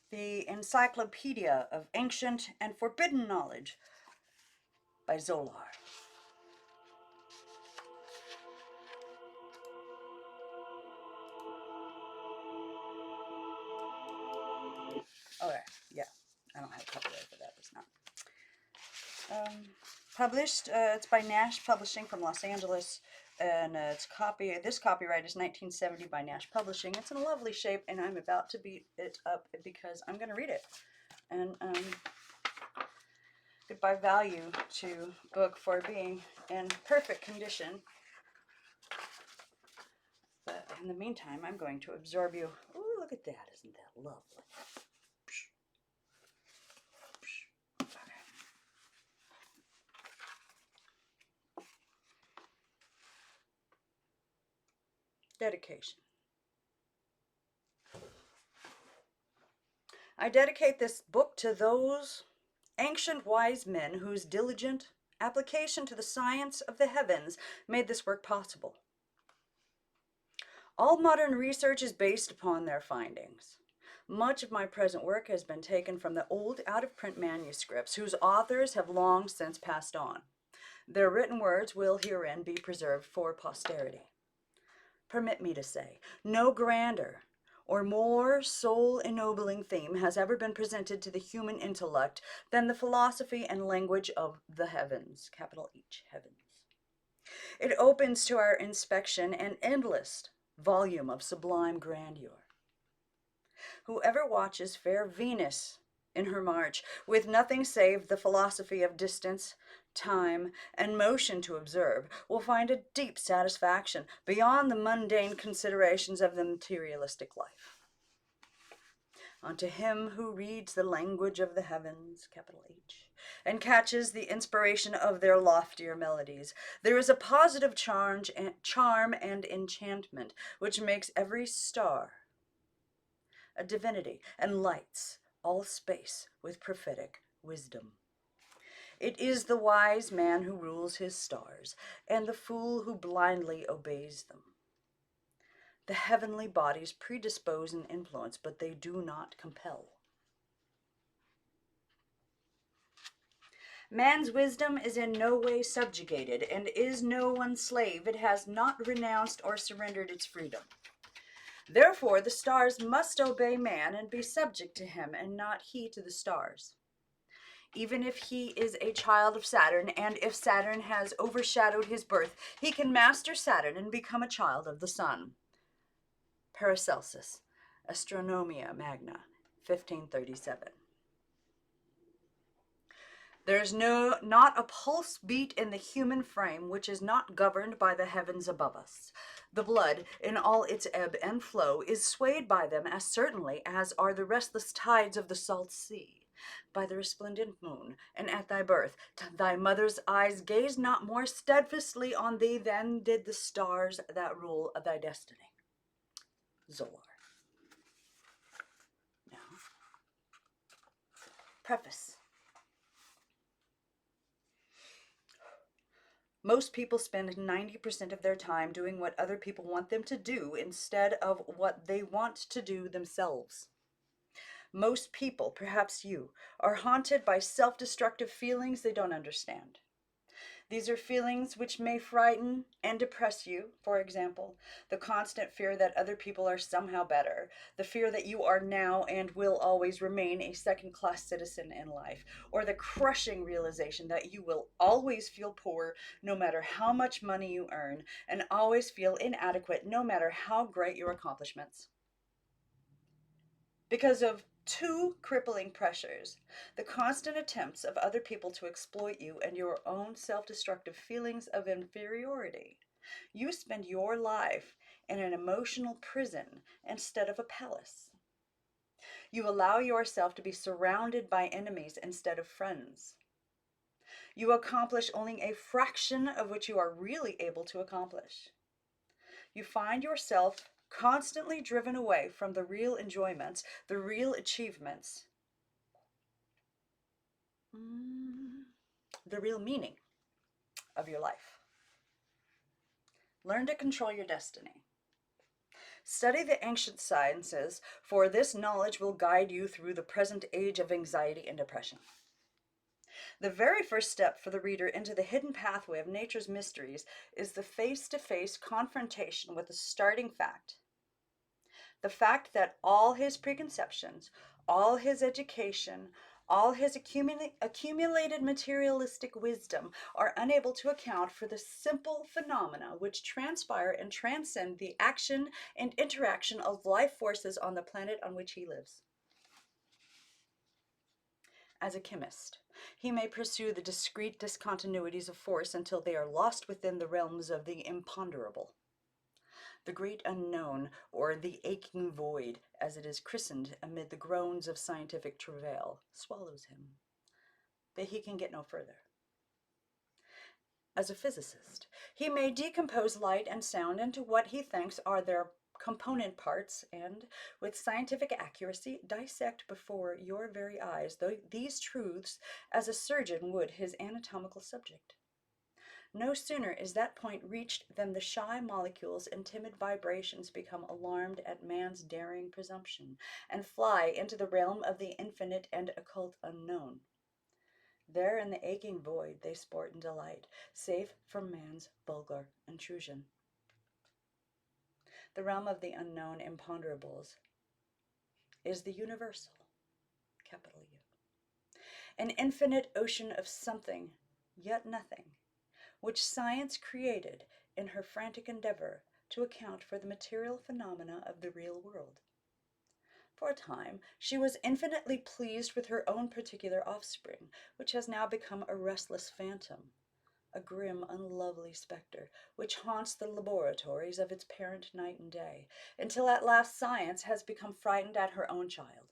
The Encyclopedia of Ancient and Forbidden Knowledge by Zolar. Okay, yeah, I don't have copyright for that. It's not. Published. It's by Nash Publishing from Los Angeles, and this copyright is 1970 by Nash Publishing. It's in a lovely shape, and I'm about to beat it up because I'm going to read it. And goodbye value to book for being in perfect condition. But in the meantime, I'm going to absorb you. Oh, look at that! Isn't that lovely? Dedication. I dedicate this book to those ancient wise men whose diligent application to the science of the heavens made this work possible. All modern research is based upon their findings. Much of my present work has been taken from the old out-of-print manuscripts whose authors have long since passed on. Their written words will herein be preserved for posterity. Permit me to say, no grander or more soul-ennobling theme has ever been presented to the human intellect than the philosophy and language of the heavens, capital H, heavens. It opens to our inspection an endless volume of sublime grandeur. Whoever watches fair Venus in her march, with nothing save the philosophy of distance, time, and motion to observe, will find a deep satisfaction beyond the mundane considerations of the materialistic life. Unto him who reads the language of the heavens, capital H, and catches the inspiration of their loftier melodies, there is a positive charm and enchantment which makes every star a divinity and lights all space with prophetic wisdom. It is the wise man who rules his stars, and the fool who blindly obeys them. The heavenly bodies predispose and influence, but they do not compel. Man's wisdom is in no way subjugated, and is no one's slave. It has not renounced or surrendered its freedom. Therefore, the stars must obey man and be subject to him, and not he to the stars. Even if he is a child of Saturn, and if Saturn has overshadowed his birth, he can master Saturn and become a child of the sun. Paracelsus, Astronomia Magna, 1537. There is not a pulse beat in the human frame which is not governed by the heavens above us. The blood, in all its ebb and flow, is swayed by them as certainly as are the restless tides of the salt sea. By the resplendent moon, and at thy birth, thy mother's eyes gazed not more steadfastly on thee than did the stars that rule thy destiny. Zolar. Now, preface. Most people spend 90% of their time doing what other people want them to do instead of what they want to do themselves. Most people, perhaps you, are haunted by self-destructive feelings they don't understand. These are feelings which may frighten and depress you. For example, the constant fear that other people are somehow better, the fear that you are now and will always remain a second-class citizen in life, or the crushing realization that you will always feel poor no matter how much money you earn, and always feel inadequate no matter how great your accomplishments. Because of two crippling pressures, the constant attempts of other people to exploit you and your own self-destructive feelings of inferiority, you spend your life in an emotional prison instead of a palace. You allow yourself to be surrounded by enemies instead of friends. You accomplish only a fraction of what you are really able to accomplish. You find yourself constantly driven away from the real enjoyments, the real achievements, the real meaning of your life. Learn to control your destiny. Study the ancient sciences, for this knowledge will guide you through the present age of anxiety and depression. The very first step for the reader into the hidden pathway of nature's mysteries is the face-to-face confrontation with the starting fact. The fact that all his preconceptions, all his education, all his accumulated materialistic wisdom are unable to account for the simple phenomena which transpire and transcend the action and interaction of life forces on the planet on which he lives. As a chemist, he may pursue the discrete discontinuities of force until they are lost within the realms of the imponderable. The great unknown, or the aching void, as it is christened amid the groans of scientific travail, swallows him. But he can get no further. As a physicist, he may decompose light and sound into what he thinks are their component parts and, with scientific accuracy, dissect before your very eyes these truths as a surgeon would his anatomical subject. No sooner is that point reached than the shy molecules and timid vibrations become alarmed at man's daring presumption and fly into the realm of the infinite and occult unknown. There in the aching void they sport and delight, safe from man's vulgar intrusion. The realm of the unknown imponderables is the universal, capital U, an infinite ocean of something, yet nothing, which science created in her frantic endeavor to account for the material phenomena of the real world. For a time, she was infinitely pleased with her own particular offspring, which has now become a restless phantom, a grim, unlovely specter, which haunts the laboratories of its parent night and day, until at last science has become frightened at her own child.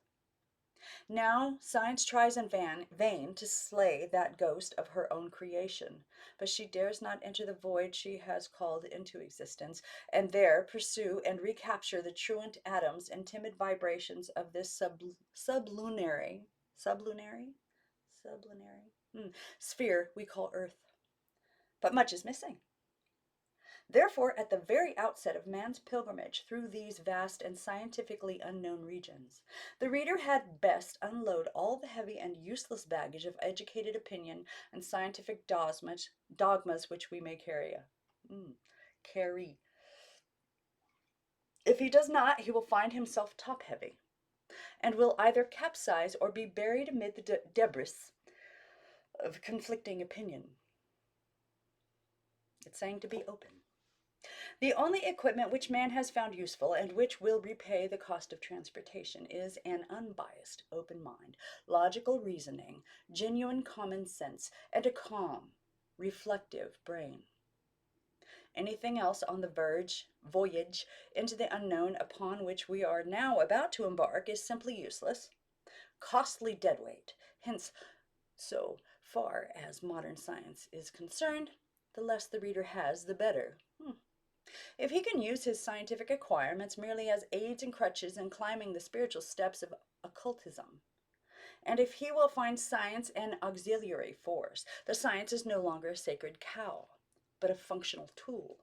Now science tries in vain to slay that ghost of her own creation, but she dares not enter the void she has called into existence, and there pursue and recapture the truant atoms and timid vibrations of this sublunary sphere we call Earth. But much is missing. Therefore, at the very outset of man's pilgrimage through these vast and scientifically unknown regions, the reader had best unload all the heavy and useless baggage of educated opinion and scientific dogmas which we may carry. If he does not, he will find himself top-heavy, and will either capsize or be buried amid the debris of conflicting opinion. It's saying to be open. The only equipment which man has found useful and which will repay the cost of transportation is an unbiased, open mind, logical reasoning, genuine common sense, and a calm, reflective brain. Anything else on the voyage into the unknown upon which we are now about to embark is simply useless, costly deadweight. Hence, so far as modern science is concerned, the less the reader has, the better. If he can use his scientific acquirements merely as aids and crutches in climbing the spiritual steps of occultism, and if he will find science an auxiliary force, the science is no longer a sacred cow, but a functional tool.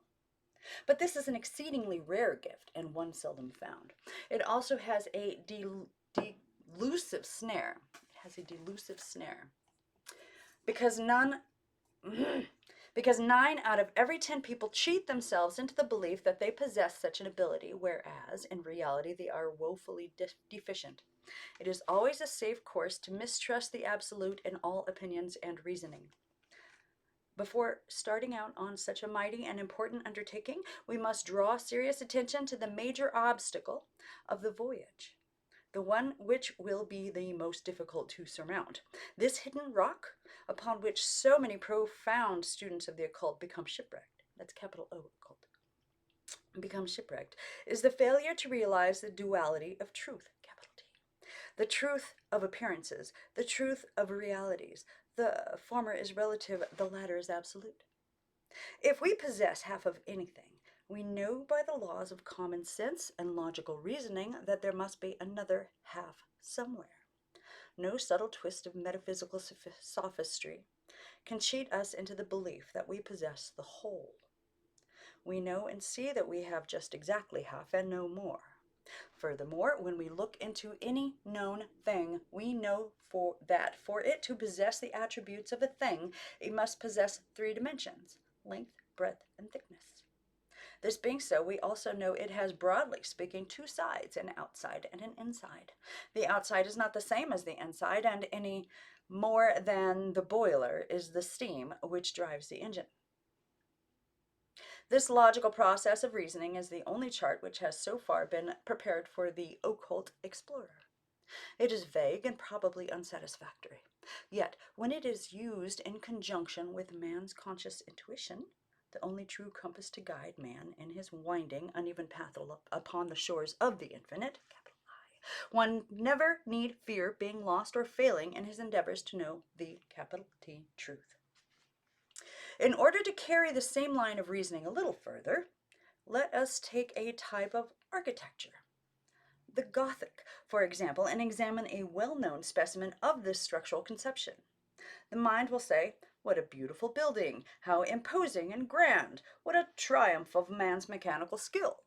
But this is an exceedingly rare gift, and one seldom found. It also has a delusive snare. Because 9 out of every 10 people cheat themselves into the belief that they possess such an ability, whereas in reality they are woefully deficient. It is always a safe course to mistrust the absolute in all opinions and reasoning. Before starting out on such a mighty and important undertaking, we must draw serious attention to the major obstacle of the voyage, the one which will be the most difficult to surmount. This hidden rock, upon which so many profound students of the occult become shipwrecked, that's capital O, occult, become shipwrecked, is the failure to realize the duality of truth, capital T. The truth of appearances, the truth of realities. The former is relative, the latter is absolute. If we possess half of anything, we know by the laws of common sense and logical reasoning that there must be another half somewhere. No subtle twist of metaphysical sophistry can cheat us into the belief that we possess the whole. We know and see that we have just exactly half and no more. Furthermore, when we look into any known thing, we know for it to possess the attributes of a thing, it must possess three dimensions: length, breadth, and thickness. This being so, we also know it has, broadly speaking, two sides, an outside and an inside. The outside is not the same as the inside, and any more than the boiler is the steam which drives the engine. This logical process of reasoning is the only chart which has so far been prepared for the occult explorer. It is vague and probably unsatisfactory. Yet, when it is used in conjunction with man's conscious intuition, the only true compass to guide man in his winding, uneven path upon the shores of the infinite, capital I, one never need fear being lost or failing in his endeavors to know the capital T truth. In order to carry the same line of reasoning a little further, let us take a type of architecture, the Gothic, for example, and examine a well-known specimen of this structural conception. The mind will say, "What a beautiful building! How imposing and grand! What a triumph of man's mechanical skill!"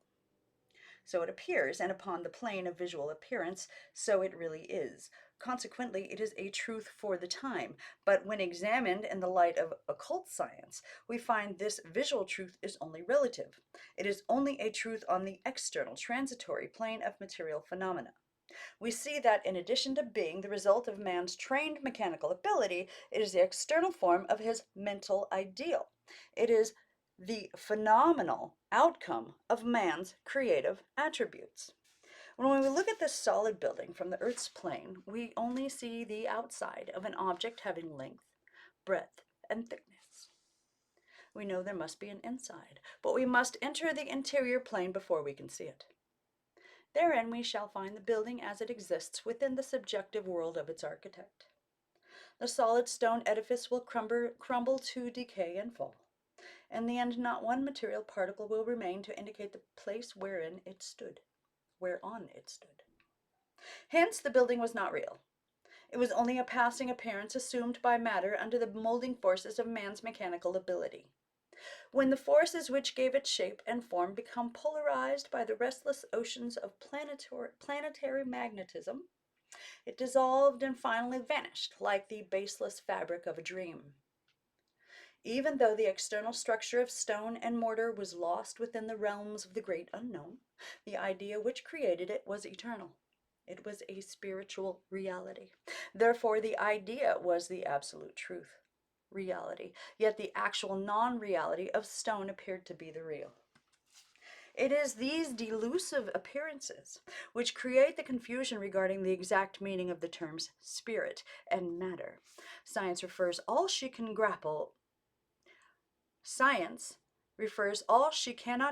So it appears, and upon the plane of visual appearance, so it really is. Consequently, it is a truth for the time, but when examined in the light of occult science, we find this visual truth is only relative. It is only a truth on the external, transitory plane of material phenomena. We see that in addition to being the result of man's trained mechanical ability, it is the external form of his mental ideal. It is the phenomenal outcome of man's creative attributes. When we look at this solid building from the Earth's plane, we only see the outside of an object having length, breadth, and thickness. We know there must be an inside, but we must enter the interior plane before we can see it. Therein we shall find the building as it exists within the subjective world of its architect. The solid stone edifice will crumble to decay and fall. In the end, not one material particle will remain to indicate the place whereon it stood. Hence, the building was not real. It was only a passing appearance assumed by matter under the molding forces of man's mechanical ability. When the forces which gave it shape and form become polarized by the restless oceans of planetary magnetism, it dissolved and finally vanished like the baseless fabric of a dream. Even though the external structure of stone and mortar was lost within the realms of the great unknown, the idea which created it was eternal. It was a spiritual reality. Therefore, the idea was the absolute truth, reality. Yet the actual non-reality of stone appeared to be the real. It is these delusive appearances which create the confusion regarding the exact meaning of the terms spirit and matter. Science refers all she cannot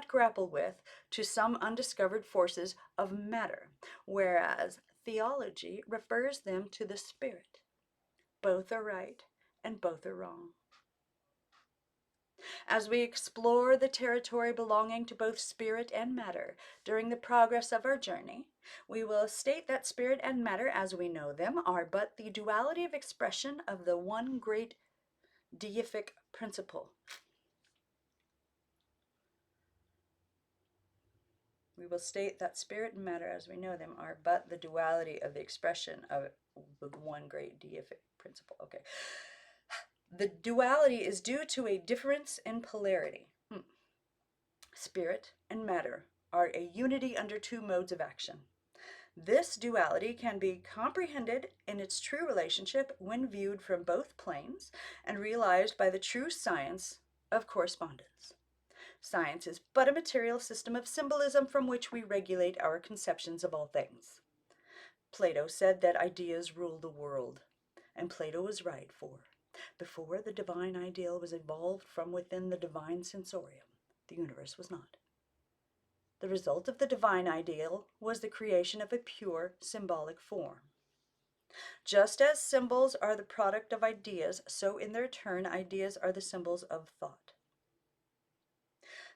grapple with to some undiscovered forces of matter, whereas theology refers them to the spirit. Both are right and both are wrong. As we explore the territory belonging to both spirit and matter during the progress of our journey, we will state that spirit and matter as we know them are but the duality of expression of the one great deific principle. We will state that spirit and matter as we know them are but the duality of the expression of the one great deific principle. Okay. The duality is due to a difference in polarity. Spirit and matter are a unity under two modes of action. This duality can be comprehended in its true relationship when viewed from both planes and realized by the true science of correspondence. Science is but a material system of symbolism from which we regulate our conceptions of all things. Plato said that ideas rule the world, and Plato was right, for before the divine ideal was evolved from within the divine sensorium, the universe was not. The result of the divine ideal was the creation of a pure symbolic form. Just as symbols are the product of ideas, so in their turn ideas are the symbols of thought.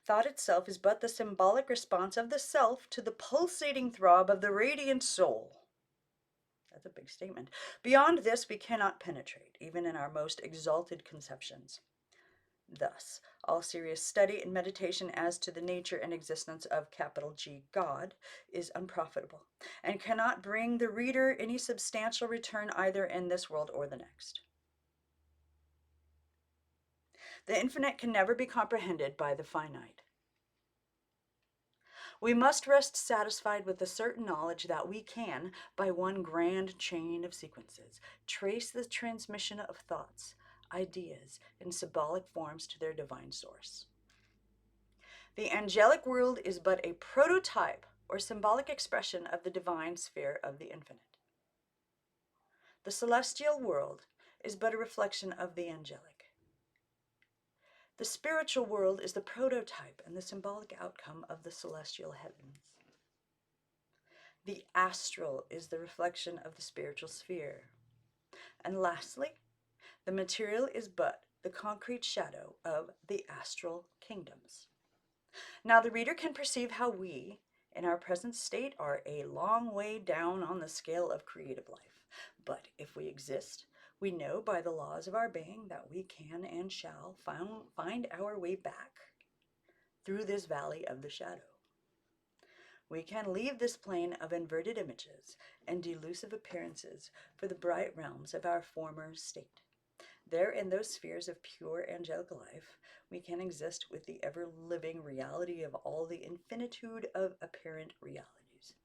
Thought itself is but the symbolic response of the self to the pulsating throb of the radiant soul. That's a big statement. Beyond this we cannot penetrate, even in our most exalted conceptions. Thus, all serious study and meditation as to the nature and existence of capital G God is unprofitable, and cannot bring the reader any substantial return either in this world or the next. The infinite can never be comprehended by the finite. We must rest satisfied with the certain knowledge that we can, by one grand chain of sequences, trace the transmission of thoughts, ideas, in symbolic forms to their divine source. The angelic world is but a prototype or symbolic expression of the divine sphere of the infinite. The celestial world is but a reflection of the angelic. The spiritual world is the prototype and the symbolic outcome of the celestial heavens. The astral is the reflection of the spiritual sphere. And lastly, the material is but the concrete shadow of the astral kingdoms. Now the reader can perceive how we, in our present state, are a long way down on the scale of creative life. But if we exist, we know by the laws of our being that we can and shall find our way back through this valley of the shadow. We can leave this plane of inverted images and delusive appearances for the bright realms of our former state. There, in those spheres of pure angelic life, we can exist with the ever-living reality of all the infinitude of apparent realities.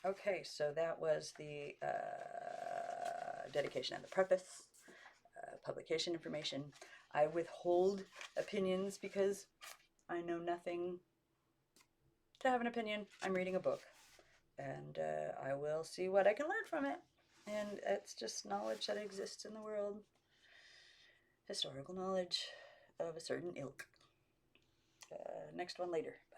Okay, so that was the dedication and the preface, publication information. I withhold opinions because I know nothing to have an opinion. I'm reading a book, and I will see what I can learn from it. And it's just knowledge that exists in the world, historical knowledge of a certain ilk. Next one later. Bye.